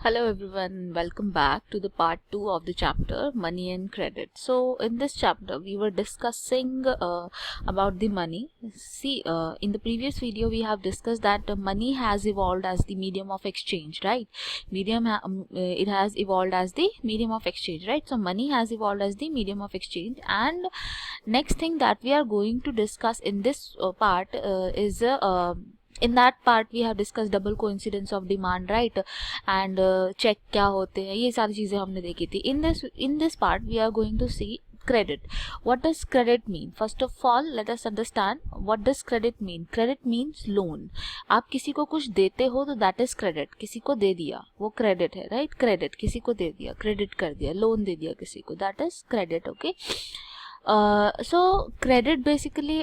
Hello everyone, welcome back to the part 2 of the chapter Money and Credit. So in this chapter we were discussing about the money. In the previous video we have discussed that money has evolved as the medium of exchange, right? It has evolved as the medium of exchange, right? So money has evolved as the medium of exchange, and next thing that we are going to discuss in this part is in that part we have discussed double coincidence of demand, right? And check क्या होते हैं, ये सारी चीज़ें हमने देखी थी. In this part we are going to see credit. What does credit mean? First of all, let us understand what does credit mean. Credit means loan. आप किसी को कुछ देते हो तो that is credit. किसी को दे दिया वो credit है, right? Credit किसी को दे दिया, credit कर दिया, loan दे दिया किसी को, that is credit. Okay. So credit basically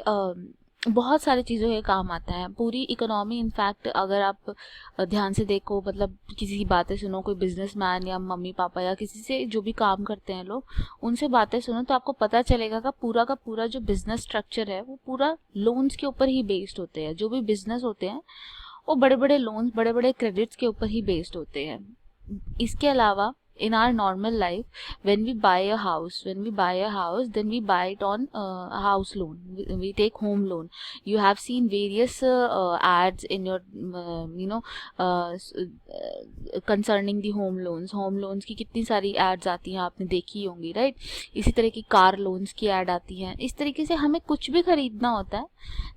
बहुत सारी चीज़ों के काम आता है. पूरी इकोनॉमी, इनफैक्ट अगर आप ध्यान से देखो, मतलब किसी की बातें सुनो, कोई बिजनेसमैन या मम्मी पापा या किसी से जो भी काम करते हैं लोग, उनसे बातें सुनो तो आपको पता चलेगा का पूरा जो बिजनेस स्ट्रक्चर है वो पूरा लोन्स के ऊपर ही बेस्ड होते हैं. जो भी बिजनेस होते हैं वो बड़े बड़े लोन्स, बड़े बड़े क्रेडिट्स के ऊपर ही बेस्ड होते हैं. इसके अलावा in our normal life, when we buy a house, then we buy it on house loan. We take home loan. You have seen various ads in your concerning the home loans की कितनी सारी ads आती हैं, आपने देखी होंगी, right? इसी तरह की कार loans की ad आती हैं. इस तरीके से हमें कुछ भी खरीदना होता है,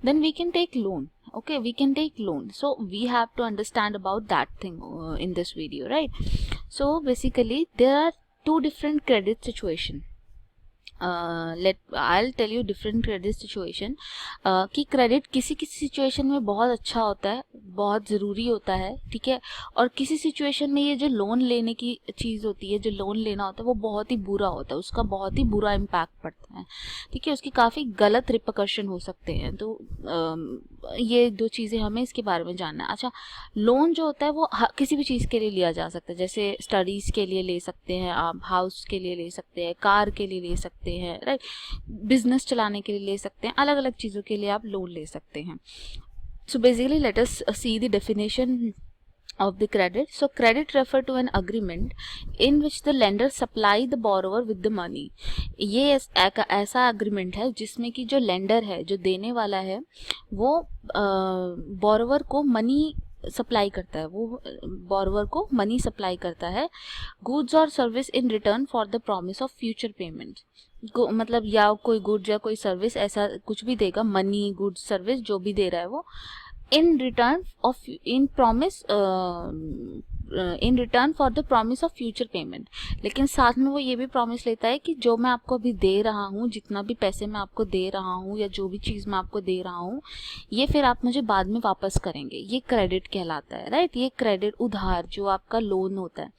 then we can take loan. Okay, we can take loan. So we have to understand about that thing in this video, right? So basically there are two different credit situation. I'll tell you different credit situation. कि credit किसी situation में बहुत अच्छा होता है, बहुत ज़रूरी होता है, ठीक है, और किसी सिचुएशन में ये जो लोन लेने की चीज़ होती है, जो लोन लेना होता है वो बहुत ही बुरा होता है, उसका बहुत ही बुरा इम्पैक्ट पड़ता है, ठीक है, उसकी काफ़ी गलत रिपरकशन हो सकते हैं. तो ये दो चीज़ें हमें इसके बारे में जानना है. अच्छा, लोन जो होता है वो किसी भी चीज़ के लिए लिया जा सकता है, जैसे स्टडीज़ के लिए ले सकते हैं आप, हाउस के लिए ले सकते हैं, कार के लिए ले सकते हैं, राइट, बिजनेस चलाने के लिए ले सकते हैं, अलग अलग चीज़ों के लिए आप लोन ले सकते हैं. So basically let us see the definition of the credit. So credit refer to an agreement in which the lender supply the borrower with the money. ये ऐसा agreement है जिसमें कि जो lender है, जो देने वाला है, वो borrower को money सप्लाई करता है, वो borrower को मनी सप्लाई करता है, गुड्स और service in return for the promise of future payment. मतलब या कोई गुड्स या कोई सर्विस ऐसा कुछ भी देगा, मनी, गुड्स, सर्विस जो भी दे रहा है वो in return for the promise of future payment. लेकिन साथ में वो ये भी प्रॉमिस लेता है कि जो मैं आपको अभी दे रहा हूँ, जितना भी पैसे मैं आपको दे रहा हूँ या जो भी चीज़ मैं आपको दे रहा हूँ, ये फिर आप मुझे बाद में वापस करेंगे. ये क्रेडिट कहलाता है, राइट? ये क्रेडिट, उधार, जो आपका लोन होता है,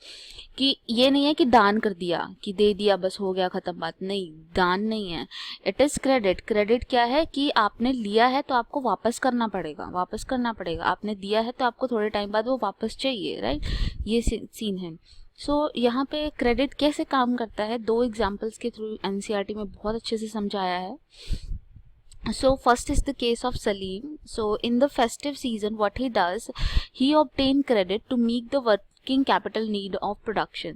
कि ये नहीं है कि दान कर दिया, कि दे दिया बस हो गया ख़त्म बात. नहीं, दान नहीं है, इट इज़ क्रेडिट. क्रेडिट क्या है कि आपने लिया है तो आपको वापस करना पड़ेगा, आपने दिया है तो आपको थोड़े टाइम बाद वो वापस चाहिए, राइट? ये सीन है. सो यहाँ पे क्रेडिट कैसे काम करता है, दो एग्जाम्पल्स के थ्रू एनसीईआरटी में बहुत अच्छे से समझाया है. So first is the case of Saleem. So in the festive season what he does, he obtain credit to meet the working capital need of production.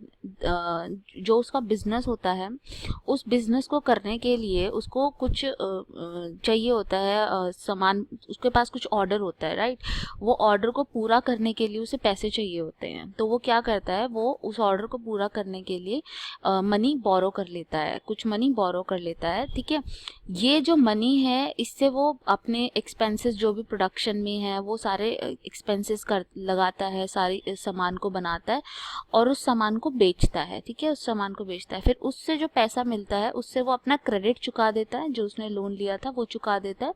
जो उसका बिजनेस होता है, उस बिजनेस को करने के लिए उसको कुछ चाहिए होता है, सामान, उसके पास कुछ ऑर्डर होता है, राइट? वो ऑर्डर को पूरा करने के लिए उसे पैसे चाहिए होते हैं. तो वो क्या करता है, वो उस ऑर्डर को पूरा करने के लिए मनी बोरो कर लेता है, कुछ मनी बोरो कर लेता है, ठीक है. ये जो मनी है, इससे वो अपने एक्सपेंसेस जो भी प्रोडक्शन में है वो सारे एक्सपेंसेस लगाता है, सारी सामान को बनाता है और उस सामान को बेचता है, ठीक है, उस सामान को बेचता है. फिर उससे जो पैसा मिलता है उससे वो अपना क्रेडिट चुका देता है, जो उसने लोन लिया था वो चुका देता है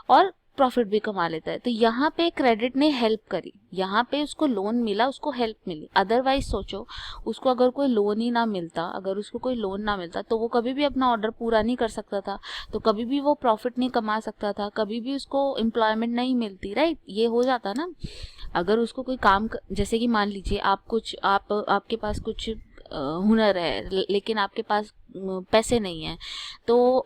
और प्रॉफिट भी कमा लेता है. तो यहाँ पे क्रेडिट ने हेल्प करी, यहाँ पे उसको लोन मिला, उसको हेल्प मिली. अदरवाइज सोचो, उसको अगर कोई लोन ही ना मिलता, तो वो कभी भी अपना ऑर्डर पूरा नहीं कर सकता था, तो कभी भी वो प्रॉफिट नहीं कमा सकता था, कभी भी उसको एम्प्लॉयमेंट नहीं मिलती, राइट? ये हो जाता ना. अगर उसको कोई काम, जैसे कि मान लीजिए आपके पास कुछ हुनर है लेकिन आपके पास पैसे नहीं है, तो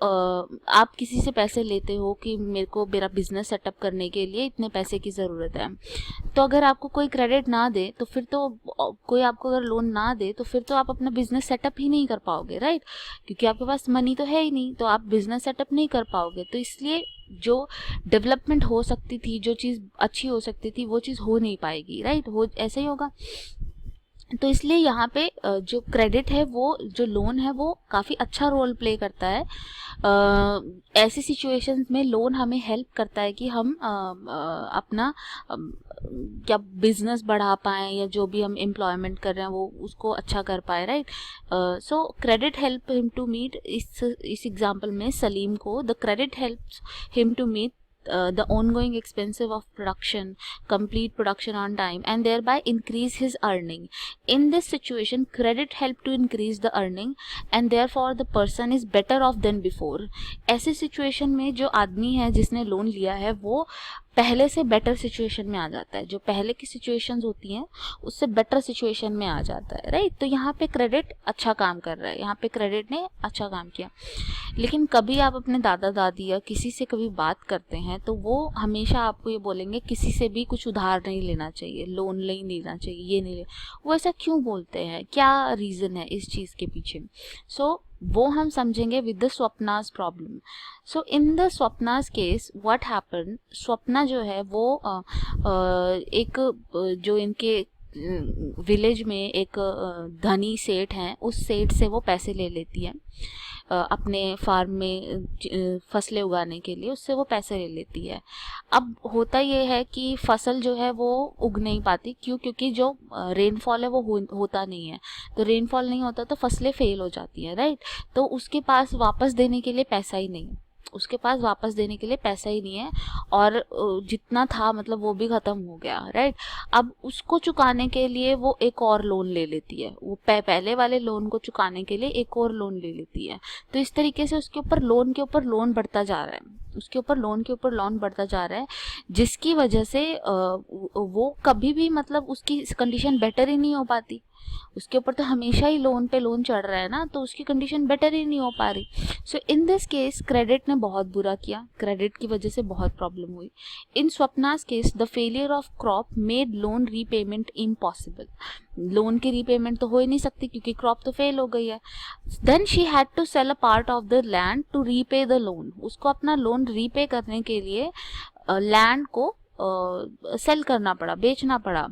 आप किसी से पैसे लेते हो कि मेरे को मेरा बिजनेस सेटअप करने के लिए इतने पैसे की ज़रूरत है। तो अगर आपको कोई क्रेडिट ना दे तो फिर तो कोई आपको अगर लोन ना दे तो फिर तो आप अपना बिजनेस सेटअप ही नहीं कर पाओगे, राइट? क्योंकि आपके पास मनी तो है ही नहीं, तो आप बिजनेस सेटअप नहीं कर पाओगे। तो इसलिए जो डेवलपमेंट हो सकती थी, जो चीज़ अच्छी हो सकती थी, वो चीज़ हो नहीं पाएगी, राइट? हो ऐसा ही होगा। तो इसलिए यहाँ पे जो क्रेडिट है, वो जो लोन है, वो काफ़ी अच्छा रोल प्ले करता है। ऐसी सिचुएशंस में लोन हमें हेल्प करता है कि हम अपना क्या बिजनेस बढ़ा पाएँ या जो भी हम एम्प्लॉयमेंट कर रहे हैं वो उसको अच्छा कर पाए, right? So credit help him to meet, इस एग्जांपल में सलीम को the credit helps him to meet the ongoing expenses of production, complete production on time, and thereby increase his earning. In this situation, credit help to increase the earning, and therefore the person is better off than before. ऐसे situation में जो आदमी है जिसने loan लिया है वो पहले से बेटर सिचुएशन में आ जाता है, जो पहले की सिचुएशंस होती हैं उससे बेटर सिचुएशन में आ जाता है, राइट? तो यहाँ पे क्रेडिट अच्छा काम कर रहा है, यहाँ पे क्रेडिट ने अच्छा काम किया। लेकिन कभी आप अपने दादा दादी या किसी से कभी बात करते हैं तो वो हमेशा आपको ये बोलेंगे किसी से भी कुछ उधार नहीं लेना चाहिए, लोन नहीं लेना चाहिए, ये नहीं ले। वो ऐसा क्यों बोलते हैं, क्या रीज़न है इस चीज़ के पीछे? सो वो हम समझेंगे with the Swapna's problem. So in the Swapna's case what happen, Swapna जो है वो एक जो इनके विलेज में एक धनी सेठ हैं, उस सेठ से वो पैसे ले लेती है अपने फार्म में फसलें उगाने के लिए, उससे वो पैसे ले लेती है। अब होता ये है कि फसल जो है वो उग नहीं पाती, क्यों? क्योंकि जो रेनफॉल है वो होता नहीं है, तो रेनफॉल नहीं होता तो फसलें फेल हो जाती हैं, राइट? तो उसके पास वापस देने के लिए पैसा ही नहीं है, उसके पास वापस देने के लिए पैसा ही नहीं है, और जितना था मतलब वो भी ख़त्म हो गया, राइट? अब उसको चुकाने के लिए वो एक और लोन ले लेती है, वो पहले वाले लोन को चुकाने के लिए एक और लोन ले लेती है। तो इस तरीके से उसके ऊपर लोन के ऊपर लोन बढ़ता जा रहा है, उसके ऊपर लोन के ऊपर लोन बढ़ता जा रहा है, जिसकी वजह से वो कभी भी मतलब उसकी कंडीशन बेटर ही नहीं हो पाती। उसके ऊपर तो हमेशा ही लोन पे लोन चढ़ रहा है ना, तो उसकी कंडीशन बेटर ही नहीं हो पा रही। सो इन दिस केस क्रेडिट ने बहुत बुरा किया, क्रेडिट की वजह से बहुत प्रॉब्लम हुई। In Swapna's case the failure of crop made loan repayment impossible. Loan की रीपेमेंट तो हो ही नहीं सकती क्योंकि क्रॉप तो फेल हो गई है। Then she had to sell a part of the land to repay the loan. उसको अपना लोन रीपे करने के लिए लैंड को सेल करना पड़ा, बेचना पड़ा।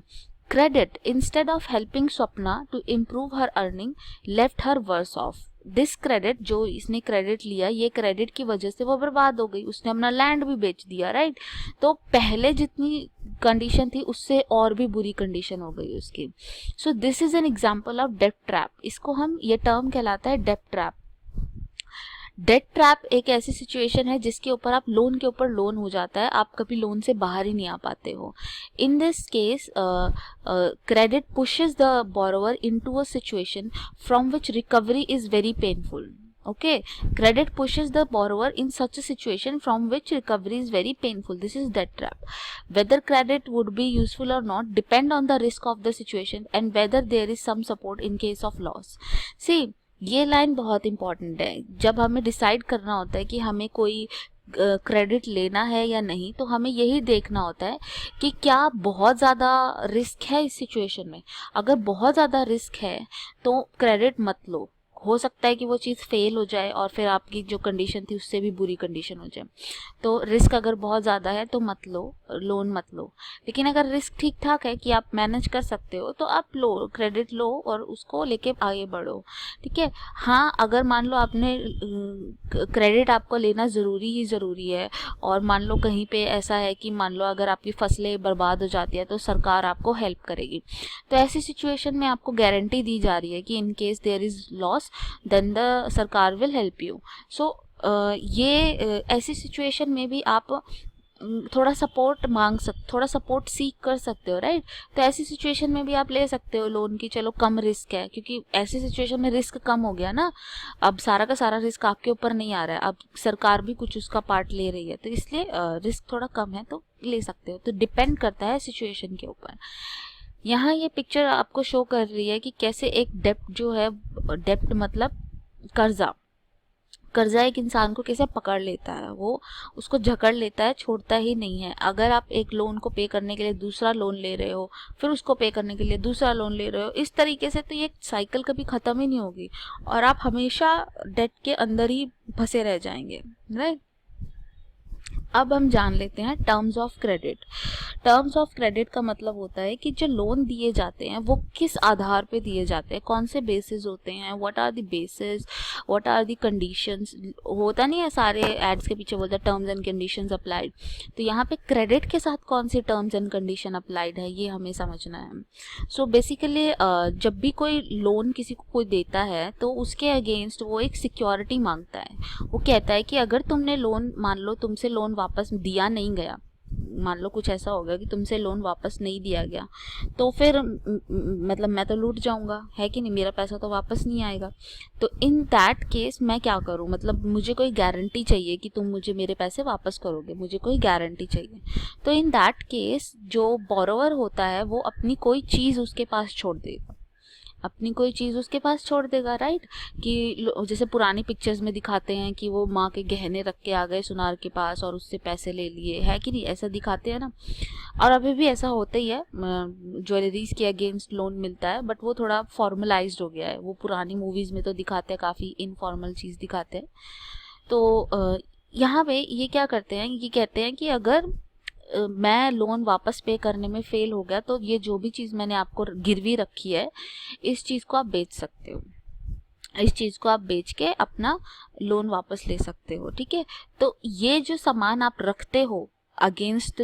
Credit, instead of helping Swapna to improve her earning, left her worse off. This credit, जो इसने क्रेडिट लिया, ये क्रेडिट की वजह से वो बर्बाद हो गई, उसने अपना लैंड भी बेच दिया, राइट? तो पहले जितनी कंडीशन थी उससे और भी बुरी कंडीशन हो गई उसकी। So this is an example of debt trap. इसको हम, ये टर्म कहलाता है डेट ट्रैप। डेट ट्रैप एक ऐसी सिचुएशन है जिसके ऊपर आप लोन के ऊपर लोन हो जाता है, आप कभी लोन से बाहर ही नहीं आ पाते हो। In this case credit pushes the borrower into a situation from which recovery is very painful. Okay, credit pushes the borrower in such a situation from which recovery is very painful. This is debt trap. Whether credit would be useful or not depend on the risk of the situation and whether there is some support in case of loss. See, ये line बहुत important है। जब हमें decide करना होता है कि हमें कोई क्रेडिट लेना है या नहीं, तो हमें यही देखना होता है कि क्या बहुत ज़्यादा रिस्क है इस सिचुएशन में। अगर बहुत ज़्यादा रिस्क है तो क्रेडिट मत लो, हो सकता है कि वो चीज़ फेल हो जाए और फिर आपकी जो कंडीशन थी उससे भी बुरी कंडीशन हो जाए। तो रिस्क अगर बहुत ज़्यादा है तो मत लो, लोन मत लो। लेकिन अगर रिस्क ठीक ठाक है कि आप मैनेज कर सकते हो तो आप लो, क्रेडिट लो और उसको लेके आगे बढ़ो, ठीक है? हाँ, अगर मान लो आपने क्रेडिट आपको लेना ज़रूरी ही ज़रूरी है, और मान लो कहीं पे ऐसा है कि मान लो अगर आपकी फसलें बर्बाद हो जाती है तो सरकार आपको हेल्प करेगी, तो ऐसी सिचुएशन में आपको गारंटी दी जा रही है कि in case there is loss then the सरकार will help you. So ये ऐसी सिचुएशन में भी आप थोड़ा सपोर्ट थोड़ा सपोर्ट सीख कर सकते हो, राइट? तो ऐसी सिचुएशन में भी आप ले सकते हो लोन की, चलो कम रिस्क है, क्योंकि ऐसी सिचुएशन में रिस्क कम हो गया ना, अब सारा का सारा रिस्क आपके ऊपर नहीं आ रहा है, अब सरकार भी कुछ उसका पार्ट ले रही है, तो इसलिए रिस्क थोड़ा कम है तो ले सकते हो। तो डिपेंड करता है सिचुएशन के ऊपर। यहाँ ये पिक्चर आपको शो कर रही है कि कैसे एक डेप्ट जो है, डेप्ट मतलब कर्जा, कर्जा एक इंसान को कैसे पकड़ लेता है, वो उसको जकड़ लेता है, छोड़ता ही नहीं है। अगर आप एक लोन को पे करने के लिए दूसरा लोन ले रहे हो, फिर उसको पे करने के लिए दूसरा लोन ले रहे हो, इस तरीके से तो ये साइकिल कभी ख़त्म ही नहीं होगी और आप हमेशा डेट के अंदर ही फंसे रह जाएंगे, राइट। अब हम जान लेते हैं terms of credit. Terms of credit का मतलब होता है कि जो लोन दिए जाते हैं वो किस आधार पे दिए जाते हैं, कौन से बेसिस होते हैं, what are the basis, what are the conditions. होता नहीं है सारे एड्स के पीछे बोलता है टर्म्स एंड कंडीशंस अप्लाइड, तो यहाँ पे क्रेडिट के साथ कौन सी टर्म्स एंड कंडीशन अप्लाइड है ये हमें समझना है। सो बेसिकली जब भी कोई लोन किसी को कोई देता है तो उसके अगेंस्ट वो एक सिक्योरिटी मांगता है। वो कहता है कि अगर तुमने लोन, मान लो तुमसे लोन वापस दिया नहीं गया, मान लो कुछ ऐसा होगा कि तुमसे लोन वापस नहीं दिया गया, तो फिर मतलब मैं तो लूट जाऊंगा, है कि नहीं, मेरा पैसा तो वापस नहीं आएगा। तो इन दैट केस मैं क्या करूं, मतलब मुझे कोई गारंटी चाहिए कि तुम मुझे मेरे पैसे वापस करोगे, मुझे कोई गारंटी चाहिए। तो इन दैट केस जो बोरोवर होता है वो अपनी कोई चीज़ उसके पास छोड़ देगा, अपनी कोई चीज़ उसके पास छोड़ देगा, राइट। कि जैसे पुरानी पिक्चर्स में दिखाते हैं कि वो माँ के गहने रख के आ गए सुनार के पास और उससे पैसे ले लिए, है कि नहीं, ऐसा दिखाते हैं ना। और अभी भी ऐसा होता ही है, ज्वेलरीज के अगेंस्ट लोन मिलता है, बट वो थोड़ा फॉर्मलाइज्ड हो गया है। वो पुरानी मूवीज़ में तो दिखाते हैं, काफ़ी इनफॉर्मल चीज़ दिखाते हैं। तो यहाँ पे ये क्या करते हैं, ये कहते हैं कि अगर मैं लोन वापस पे करने में फेल हो गया तो ये जो भी चीज़ मैंने आपको गिरवी रखी है इस चीज़ को आप बेच सकते हो, इस चीज़ को आप बेच के अपना लोन वापस ले सकते हो, ठीक है। तो ये जो सामान आप रखते हो अगेंस्ट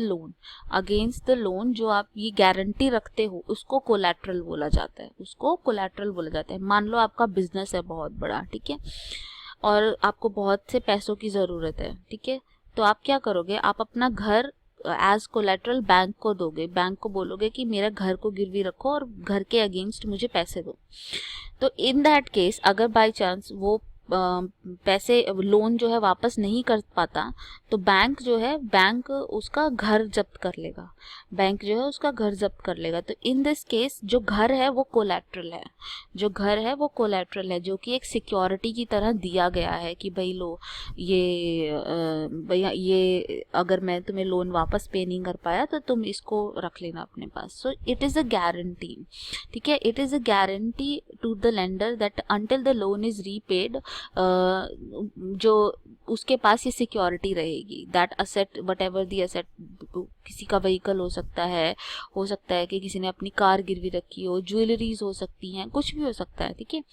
द लोन जो आप ये गारंटी रखते हो उसको कोलैटरल बोला जाता है, उसको कोलैटरल बोला जाता है। मान लो आपका बिजनेस है बहुत बड़ा, ठीक है, और आपको बहुत से पैसों की ज़रूरत है, ठीक है। तो आप क्या करोगे, आप अपना घर एज कोलेट्रल बैंक को दोगे, बैंक को बोलोगे कि मेरा घर को गिरवी रखो और घर के अगेंस्ट मुझे पैसे दो। तो इन दैट केस अगर बाय चांस वो पैसे लोन जो है वापस नहीं कर पाता तो बैंक जो है, बैंक उसका घर जब्त कर लेगा, बैंक जो है उसका घर जब्त कर लेगा। तो इन दिस केस जो घर है वो कोलैटरल है, जो घर है वो कोलैटरल है, जो कि एक सिक्योरिटी की तरह दिया गया है कि भाई लो भैया ये अगर मैं तुम्हें लोन वापस पे नहीं कर पाया तो तुम इसको रख लेना अपने पास। So it is a guarantee, ठीक है, it is a guarantee to the lender that until the loan is repaid जो उसके पास ये सिक्योरिटी रहेगी, that asset whatever the asset, किसी का व्हीकल हो सकता है कि किसी ने अपनी कार गिरवी रखी हो, ज्वेलरीज हो सकती हैं, कुछ भी हो सकता है, ठीक है।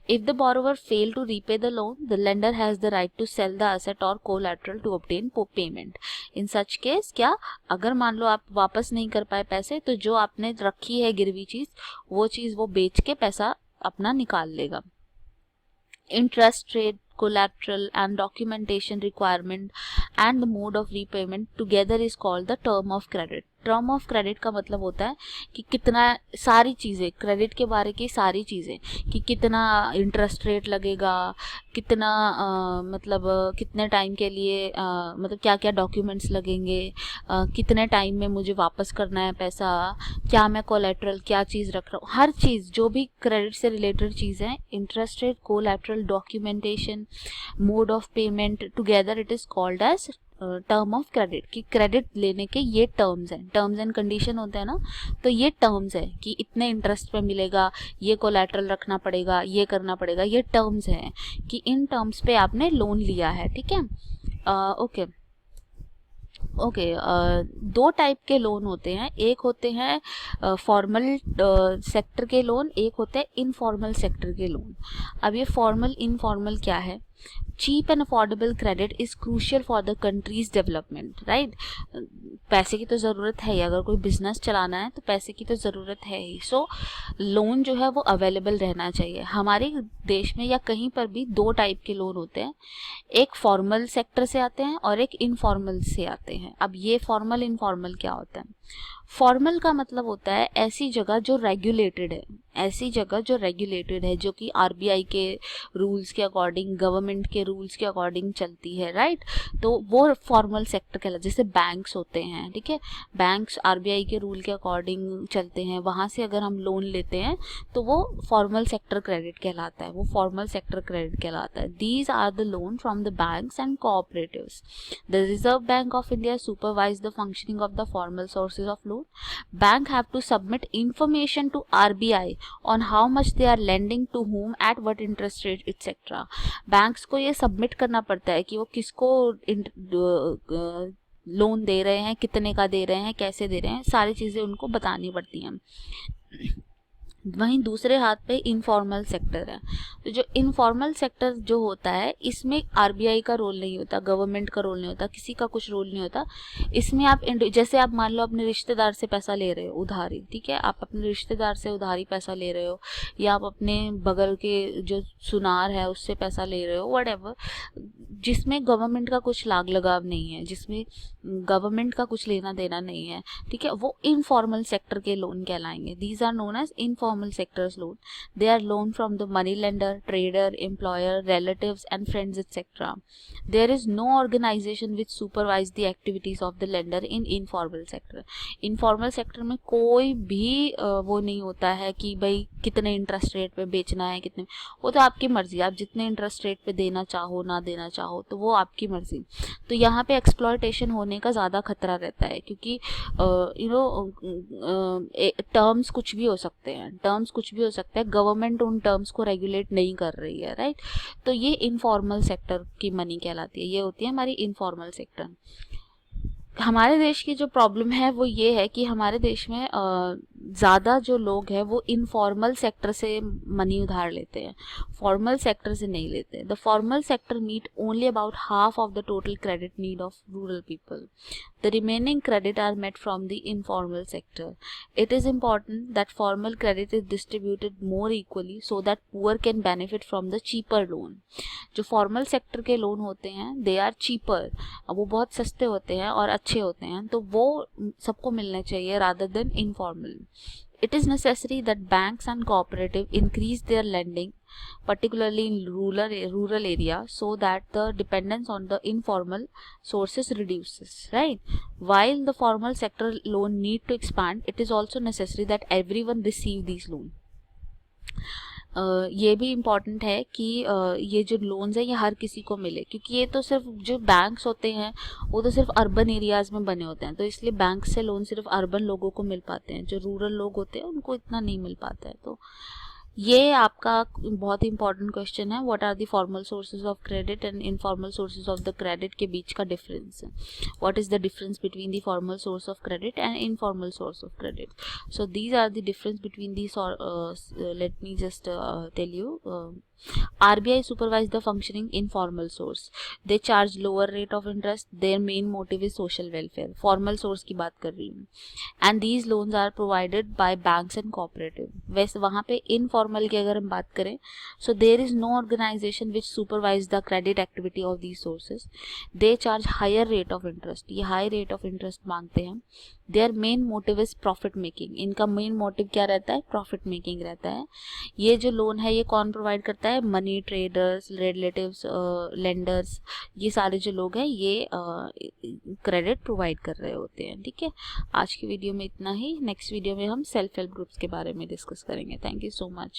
If the borrower fail to repay the loan the lender has the right to sell the asset और collateral to obtain payment. In such case क्या, अगर मान लो आप वापस नहीं कर पाए पैसे तो जो आपने रखी है गिरवी चीज वो चीज वो बेच के पैसा अपना निकाल लेगा। Interest rate, collateral and documentation requirement and the mode of repayment together is called the term of credit. Term of credit का मतलब होता है कि कितना, सारी चीज़ें क्रेडिट के बारे की सारी चीज़ें, कि कितना इंटरेस्ट रेट लगेगा, कितना मतलब कितने टाइम के लिए मतलब क्या क्या डॉक्यूमेंट्स लगेंगे, कितने टाइम में मुझे वापस करना है पैसा, क्या मैं कोलैटरल क्या चीज़ रख रहा हूँ, हर चीज़ जो भी क्रेडिट से रिलेटेड चीज़ है, interest rate, collateral, documentation, mode of payment, together it is called as term of credit. कि क्रेडिट लेने के ये टर्म्स हैं, टर्म्स एंड कंडीशन होते हैं ना, तो ये टर्म्स है कि इतने इंटरेस्ट पे मिलेगा, ये कोलैटरल रखना पड़ेगा, ये करना पड़ेगा, ये टर्म्स हैं कि इन टर्म्स पे आपने लोन लिया है, ठीक है। ओके, दो टाइप के लोन होते हैं, एक होते हैं फॉर्मल सेक्टर के लोन, एक होते हैं इनफॉर्मल सेक्टर के लोन। अब ये फॉर्मल इनफॉर्मल क्या है? Cheap and affordable credit is crucial for the country's development, right. पैसे की तो ज़रूरत है ही, अगर कोई बिजनेस चलाना है तो पैसे की तो ज़रूरत है ही। सो लोन जो है वो अवेलेबल रहना चाहिए। हमारे देश में या कहीं पर भी दो टाइप के लोन होते हैं, एक फॉर्मल सेक्टर से आते हैं और एक इनफॉर्मल से आते हैं। अब ये फॉर्मल इनफॉर्मल क्या होता है? फॉर्मल का मतलब होता है ऐसी जगह जो रेगुलेटेड है, ऐसी जगह जो रेगुलेटेड है, जो कि आरबीआई के रूल्स के अकॉर्डिंग, गवर्नमेंट के रूल्स के अकॉर्डिंग चलती है, राइट। तो वो फॉर्मल सेक्टर कहलाता है। जैसे बैंक्स होते हैं, ठीक है, बैंक्स आरबीआई के रूल के अकॉर्डिंग चलते हैं, वहाँ से अगर हम लोन लेते हैं तो वो फॉर्मल सेक्टर क्रेडिट कहलाता है, वो फॉर्मल सेक्टर क्रेडिट कहलाता है। These are the loan from the banks and cooperatives. The Reserve Bank of India supervise the functioning of the formal sources of loan. Bank have to submit information to RBI on how much they are lending to whom at what interest rate etc. Banks को ये submit करना पड़ता है कि वो किसको loan दे रहे हैं, कितने का दे रहे हैं, कैसे दे रहे हैं, सारी चीज़ें उनको बतानी पड़ती हैं। वहीं दूसरे हाथ पे इनफॉर्मल सेक्टर है। तो जो इनफॉर्मल सेक्टर जो होता है, इसमें आरबीआई का रोल नहीं होता, गवर्नमेंट का रोल नहीं होता, किसी का कुछ रोल नहीं होता। इसमें आप जैसे आप मान लो अपने रिश्तेदार से पैसा ले रहे हो उधारी, ठीक है, आप अपने रिश्तेदार से उधारी पैसा ले रहे हो, या आप अपने बगल के जो सुनार है उससे पैसा ले रहे हो, व्हाटएवर, जिसमें गवर्नमेंट का कुछ लाग लगाव नहीं है, जिसमें गवर्नमेंट का कुछ लेना देना नहीं है, ठीक है, वो इनफॉर्मल सेक्टर के लोन कहलाएंगे। These are known as informal sectors loan. They are loan from the money lender, trader, employer, relatives and friends etc. There is no organization which supervise the activities of the lender in informal sector. Informal sector में कोई भी वो नहीं होता है कि भाई कितने इंटरेस्ट रेट पे बेचना है, कितने, वो तो आपकी मर्जी, आप जितने इंटरेस्ट रेट पे देना चाहो ना देना चाहो तो वो आपकी मर्जी। तो यहाँ पे एक्सप्लॉयटेशन होने का ज़्यादा खतरा रहता है, क्योंकि टर्म्स कुछ भी हो सकते हैं, टर्म्स कुछ भी हो सकता है, गवर्नमेंट उन टर्म्स को रेगुलेट नहीं कर रही है, राइट। तो ये इनफॉर्मल सेक्टर की मनी कहलाती है, ये होती है हमारी इनफॉर्मल सेक्टर। हमारे देश की जो प्रॉब्लम है वो ये है कि हमारे देश में ज़्यादा जो लोग हैं वो इनफॉर्मल सेक्टर से मनी उधार लेते हैं, फॉर्मल सेक्टर से नहीं लेते। The formal sector meet only about half of the total credit need of rural people. The remaining credit are met from the informal sector. It is important that formal credit is distributed more equally so that poor can benefit from the cheaper loan. जो formal sector के loan होते हैं they are cheaper, वो बहुत सस्ते होते हैं और अच्छे होते हैं, तो वो सबको मिलने चाहिए rather than informal. It is necessary that banks and cooperative increase their lending, particularly in rural area, so that the dependence on the informal sources reduces, right? While the formal sector loan need to expand, it is also necessary that everyone receive these loans. ये भी important है कि ये जो loans है ये हर किसी को मिले, क्योंकि ये तो सिर्फ जो बैंक्स होते हैं वो तो सिर्फ अर्बन एरियाज़ में बने होते हैं, तो इसलिए बैंक से लोन सिर्फ अर्बन लोगों को मिल पाते हैं, जो रूरल लोग होते हैं उनको इतना नहीं मिल पाता है। तो ये आपका बहुत ही इंपॉर्टेंट क्वेश्चन है, what are the formal sources of credit and informal sources of the credit के बीच का डिफरेंस है। What is the difference between the formal source of credit and informal source of credit. So these are the difference between the, let me just tell you. RBI supervise the functioning informal source. They charge lower rate of interest. Their main motive is social welfare. Formal source की बात कर रही हूँ. And these loans are provided by banks and cooperative. वैसे वहाँ पे informal की अगर हम बात करें, so there is no organization which supervise the credit activity of these sources. They charge higher rate of interest. ये high rate of interest मांगते हैं. Their main motive is profit making. इनका main motive क्या रहता है? Profit making रहता है. ये जो लोन है ये कौन प्रोवाइड करता है? मनी ट्रेडर्स, रिलेटिव्स, लेंडर्स, ये सारे जो लोग हैं ये क्रेडिट प्रोवाइड कर रहे होते हैं, ठीक है। आज की वीडियो में इतना ही। नेक्स्ट वीडियो में हम सेल्फ हेल्प ग्रुप्स के बारे में डिस्कस करेंगे। Thank you so much.